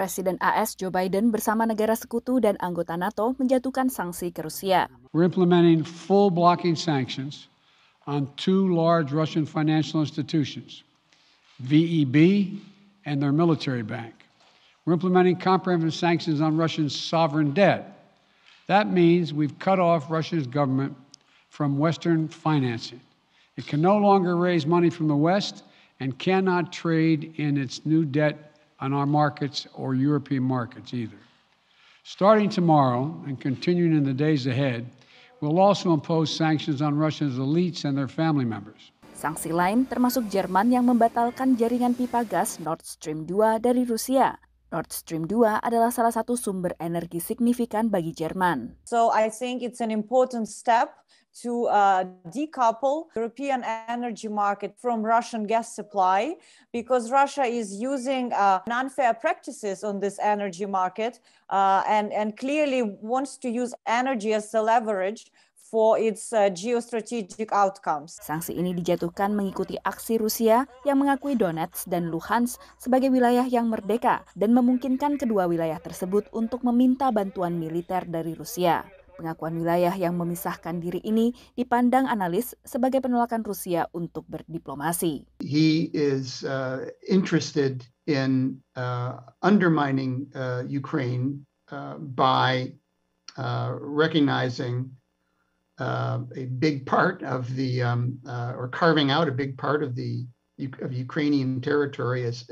Presiden AS Joe Biden bersama negara sekutu dan anggota NATO menjatuhkan sanksi ke Rusia. We're implementing full blocking sanctions on two large Russian financial institutions, VEB and their military bank. We're implementing comprehensive sanctions on Russian sovereign debt. That means we've cut off Russia's government from Western financing. It can no longer raise money from the West and cannot trade in its new debt on our markets or European markets either. Starting tomorrow and continuing in the days ahead, we'll also impose sanctions on Russia's elites and their family members. Sanksi lain termasuk Jerman yang membatalkan jaringan pipa gas Nord Stream 2 dari Rusia. Nord Stream 2 adalah salah satu sumber energi signifikan bagi Jerman. So I think it's an important step to decouple European energy market from Russian gas supply, because Russia is using unfair practices on this energy market and clearly wants to use energy as a leverage for its geostrategic outcomes. Sanksi ini dijatuhkan mengikuti aksi Rusia yang mengakui Donetsk dan Luhansk sebagai wilayah yang merdeka dan memungkinkan kedua wilayah tersebut untuk meminta bantuan militer dari Rusia. Pengakuan wilayah yang memisahkan diri ini dipandang analis sebagai penolakan Rusia untuk berdiplomasi. He is interested in undermining Ukraine by recognizing a big part of the or carving out a big part of Ukrainian territory as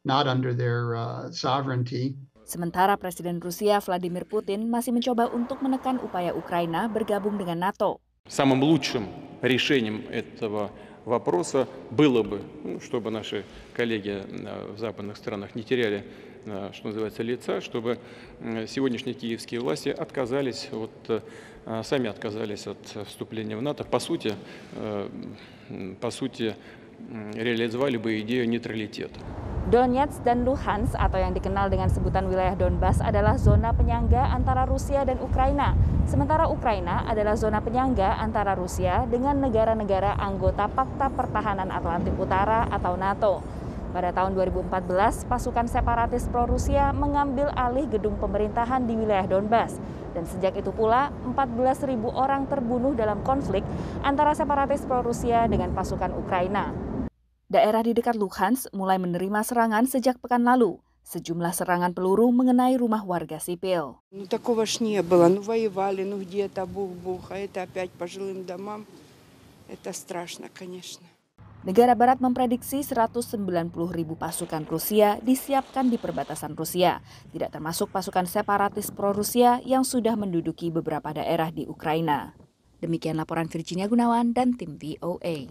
not under their sovereignty. Sementara Presiden Rusia Vladimir Putin masih mencoba untuk menekan upaya Ukraina bergabung dengan NATO. Самым лучшим решением этого вопроса было бы, чтобы наши коллеги в западных странах не теряли, что называется, лица, чтобы сегодняшние киевские власти сами отказались от вступления в НАТО, по сути реализовали бы идею нейтралитета. Donetsk dan Luhansk atau yang dikenal dengan sebutan wilayah Donbas adalah zona penyangga antara Rusia dan Ukraina. Sementara Ukraina adalah zona penyangga antara Rusia dengan negara-negara anggota Pakta Pertahanan Atlantik Utara atau NATO. Pada tahun 2014, pasukan separatis pro-Rusia mengambil alih gedung pemerintahan di wilayah Donbas. Dan sejak itu pula, 14.000 orang terbunuh dalam konflik antara separatis pro-Rusia dengan pasukan Ukraina. Daerah di dekat Luhansk mulai menerima serangan sejak pekan lalu. Sejumlah serangan peluru mengenai rumah warga sipil. Такого ж не было. Воевали, где-то бух-бух, а это опять по жилым домам. Это страшно, конечно. Negara Barat memprediksi 190.000 pasukan Rusia disiapkan di perbatasan Rusia, tidak termasuk pasukan separatis pro-Rusia yang sudah menduduki beberapa daerah di Ukraina. Demikian laporan Virginia Gunawan dan tim VOA.